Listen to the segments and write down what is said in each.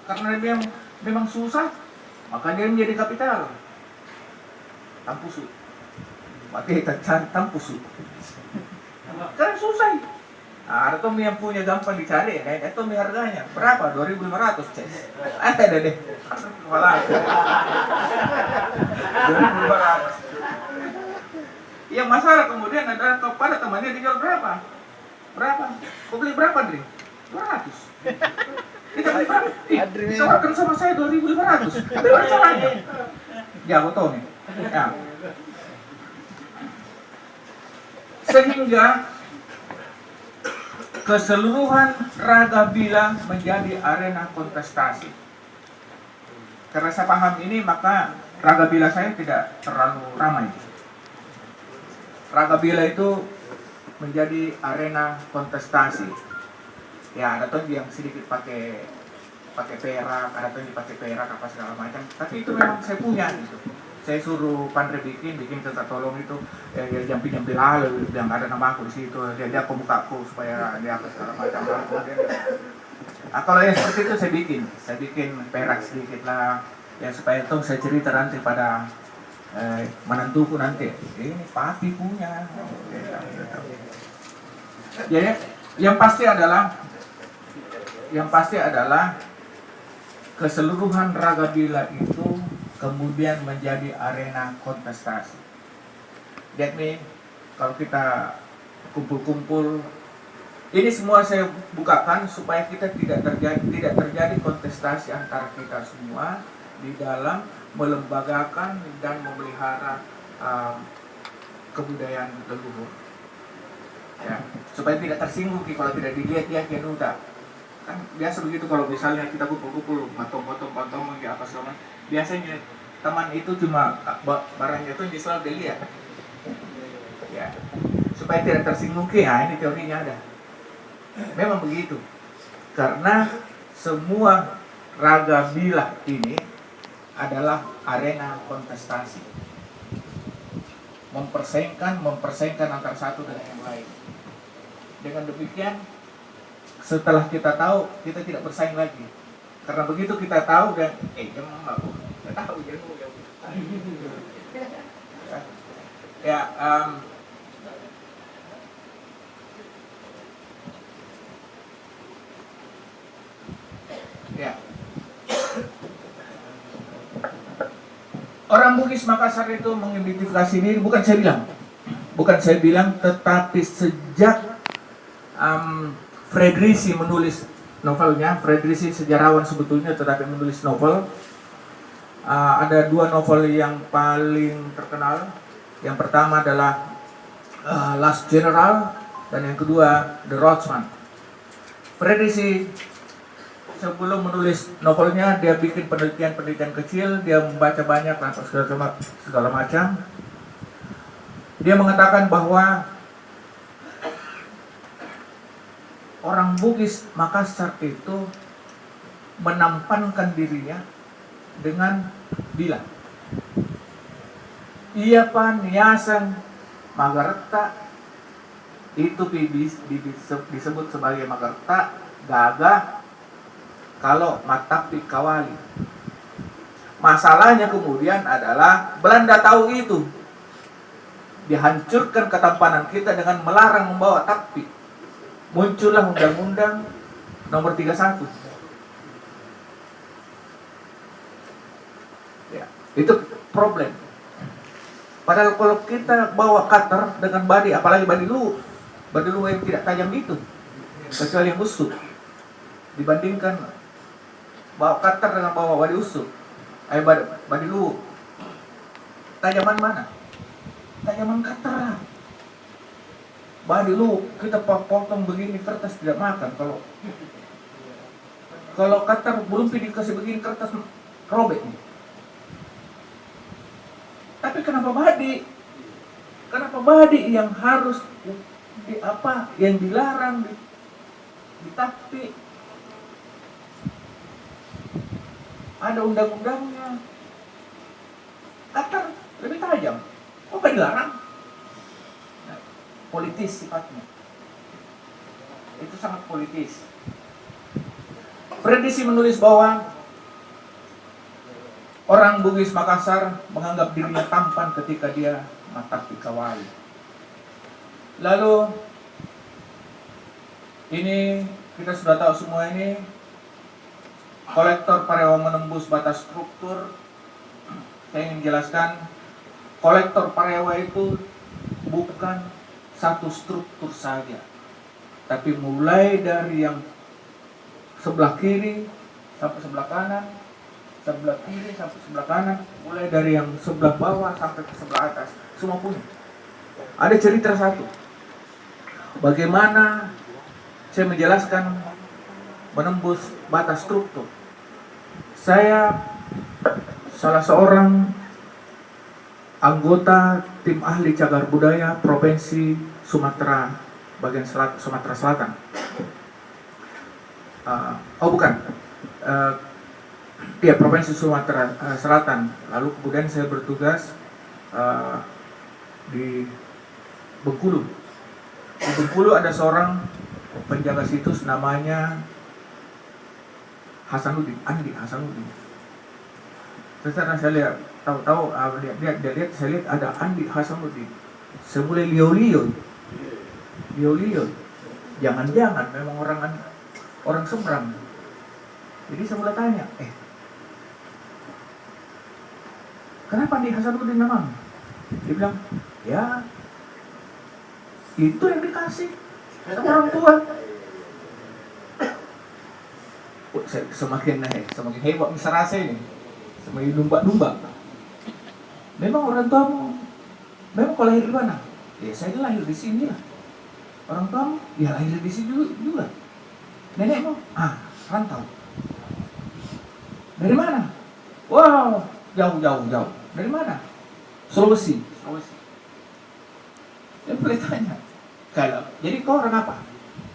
karena dia memang susah, maka dia menjadi kapital. Tampusu. Mati cari tampusu. Karena susah. Nah, ada tuh yang punya gampang dicari, itu harganya berapa? 2.500 ces. Ada deh. Malah. 2.500. Yang masalah kemudian adalah kepada temannya dijual berapa? Berapa? Kau beli berapa, Dri? 200. Kita beli berapa? Ditawarkan sama saya 2.500. Tapi mana salahnya? Ya, aku tahu nih. Ya. Sehingga keseluruhan Raga Bila menjadi arena kontestasi. Karena saya paham ini, maka Raga Bila saya tidak terlalu ramai. Raga Bila itu menjadi arena kontestasi. Ya, ada tuh yang sedikit pakai perak, ada tuh yang pakai perak apa segala macam. Tapi itu memang saya punya gitu. Saya suruh Pandre bikin tentang tolong itu, dia jampi lalu, yang ada nama aku di situ, dia pembuka aku supaya dia apa segala macam. Nah, kalau yang seperti itu saya bikin perak sedikit lah, ya supaya itu saya cerita nanti pada menantuku nanti, ini papi punya. Jadi yang pasti adalah keseluruhan Raga Bila itu kemudian menjadi arena kontestasi. Jadi kalau kita kumpul-kumpul, ini semua saya bukakan supaya kita tidak terjadi kontestasi antara kita semua di dalam melembagakan dan memelihara kebudayaan leluhur. Ya, supaya tidak tersinggung kalau tidak dilihat ya udah. Kan biasa begitu kalau misalnya kita kumpul-kumpul, potong-potong ya apa segala, biasanya teman itu cuma barangnya itu selalu dilihat. Ya, supaya tidak tersinggung ini teorinya ada. Memang begitu. Karena semua Raga Bila ini adalah arena kontestasi. Mempersaingkan antara satu dengan yang lain. Dengan demikian, setelah kita tahu, kita tidak bersaing lagi. Karena begitu kita tahu dan jangan aku tahu ya ya. Orang Bugis Makassar itu mengidentifikasi diri, bukan saya bilang, tetapi sejak Fredrisi menulis novelnya. Fredrisi sejarawan sebetulnya, tetapi menulis novel. Ada dua novel yang paling terkenal. Yang pertama adalah Last General, dan yang kedua The Roadsman. Fredrisi sebelum menulis novelnya, dia bikin penelitian kecil, dia membaca banyak segala macam. Dia mengatakan bahwa orang Bugis Makassar itu menampankan dirinya dengan Bila. Ia niasan Magarta itu disebut sebagai Magarta, gagah kalau Matapi Kawali. Masalahnya kemudian adalah Belanda tahu itu. Dihancurkan ketampanan kita dengan melarang membawa takpi. Muncullah Undang-Undang Nomor 31. Ya, itu problem. Padahal kalau kita bawa cutter dengan badi, apalagi badi lu yang tidak tajam itu, kecuali yang busuk, dibandingkan bawa cutter dengan bawa badi usuk, badi lu, tajaman mana? Tajaman cutter. Badi lu kita potong begini, kertas tidak makan. Kalau cutter belum dikasih begini, kertas robek. Tapi kenapa badi? Kenapa badi yang harus yang dilarang ditakti? Ada undang-undangnya. Cutter lebih tajam. Kok dilarang? Nah, politis sifatnya. Itu sangat politis. Fredrisi menulis bahwa Orang Bugis Makassar menganggap dirinya tampan ketika dia mata pikawai. Lalu ini kita sudah tahu semua ini, kolektor Parewa menembus batas struktur. Saya ingin jelaskan, kolektor Parewa itu bukan satu struktur saja, tapi mulai dari yang sebelah kiri sampai sebelah kanan, sebelah kiri sampai sebelah kanan, mulai dari yang sebelah bawah sampai ke sebelah atas, semua punya. Ada cerita satu, bagaimana saya menjelaskan menembus batas struktur. Saya salah seorang anggota tim ahli cagar budaya Provinsi Sumatera bagian selatan, Sumatera Selatan. Ya, Provinsi Sumatera Selatan. Lalu kemudian saya bertugas di Bengkulu. Di Bengkulu ada seorang penjaga situs namanya Hasanuddin, Andi Hasanuddin. Setelah saya lihat, lihat, saya lihat ada Andi Hasanuddin. Saya mulai liau-liau. Jangan-jangan memang orang Seberang. Jadi saya mulai tanya, kenapa Andi Hasanuddin memang? Dia bilang, ya itu yang dikasih sama orang tua. Semakin hebat bisa rasa ini, semakin domba. Memang orang tuamu, memang kau lahir di mana? Ya saya lahir di sini lah. Orang tuamu, ya lahir di sini juga. Nenekmu, rantau. Dari mana? Wow, jauh. Dari mana? Sulawesi. Dia boleh tanya. Kalau, jadi kau orang apa?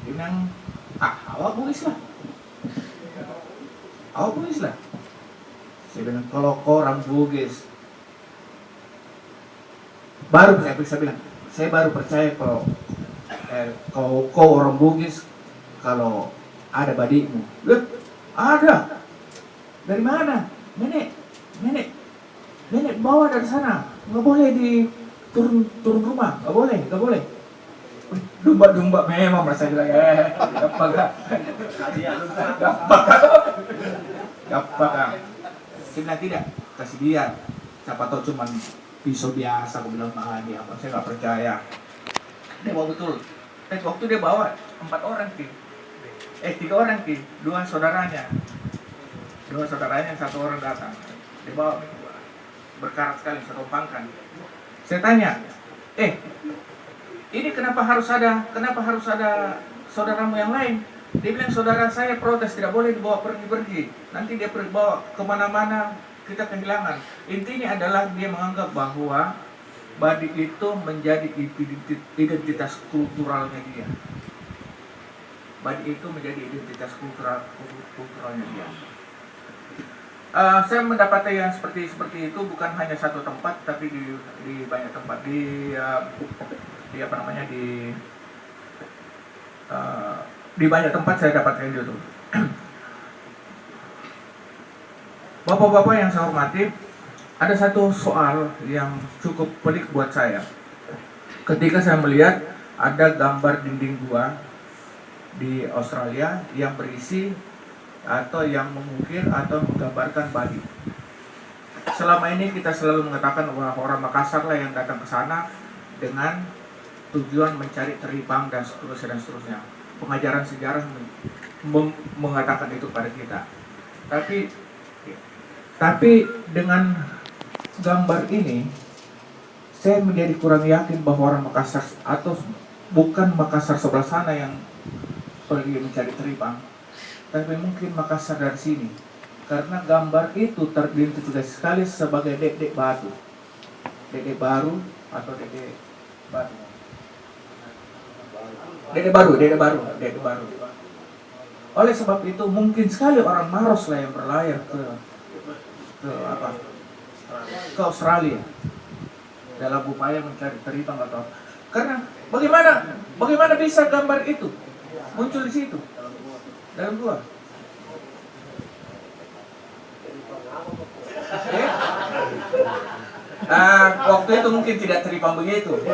Dia bilang, awak Bugis lah. Saya bilang, kalau kau orang Bugis, saya baru percaya kalau kau orang Bugis, kalau ada badikmu. Loh, ada. Dari mana? Nenek bawa dari sana. Nggak boleh turun rumah. Nggak boleh. Domba memang merasa bilang, gampang. Saya tidak, kasih dia. Siapa tahu cuma pisau biasa, aku bilang dia apa? Saya nggak percaya. Dia bawa betul. Tapi waktu dia bawa 3 orang, 2 saudaranya. 1 orang datang. Dia bawa berkarat sekali, satu pangkan. Saya tanya, ini kenapa harus ada saudaramu yang lain? Dia bilang, saudara saya protes, tidak boleh dibawa pergi-pergi. Nanti dia bawa kemana-mana, kita kehilangan. Intinya adalah dia menganggap bahwa badik itu menjadi identitas kulturalnya dia. Badik itu menjadi identitas kulturalnya dia. Saya mendapati yang seperti itu bukan hanya satu tempat, tapi di banyak tempat, di banyak tempat saya dapatkan itu. Bapak-bapak yang saya hormati, ada satu soal yang cukup pelik buat saya. Ketika saya melihat ada gambar dinding gua di Australia yang berisi atau yang mengukir atau menggambarkan badik. Selama ini kita selalu mengatakan bahwa orang Makassar lah yang datang ke sana dengan tujuan mencari teripang dan seterusnya. Pengajaran sejarah mengatakan itu pada kita. Tapi dengan gambar ini saya menjadi kurang yakin bahwa orang Makassar atau bukan Makassar sebelah sana yang pergi mencari teripang, tapi mungkin Makassar dari sini, karena gambar itu teridentifikasi sekali sebagai dek batu, dek baru atau dek batu, dek baru. Oleh sebab itu mungkin sekali orang Maros lah yang berlayar ke Australia dalam upaya mencari teripang atau karena bagaimana bisa gambar itu muncul di situ dalam gua? Waktu itu mungkin tidak terima begitu. Oke,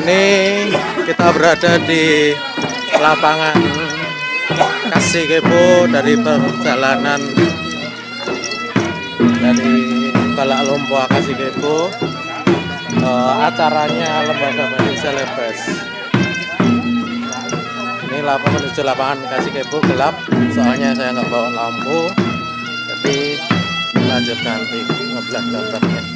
ini kita berada di lapangan Kasikepo dari perjalanan dari Balak Lompoa Kasikepo. Acaranya Lembaga Manusia Lebes. Ini menuju lapangan Kasikepo, gelap soalnya saya nggak bawa lampu, jadi lanjut nanti ngeblak gambarnya.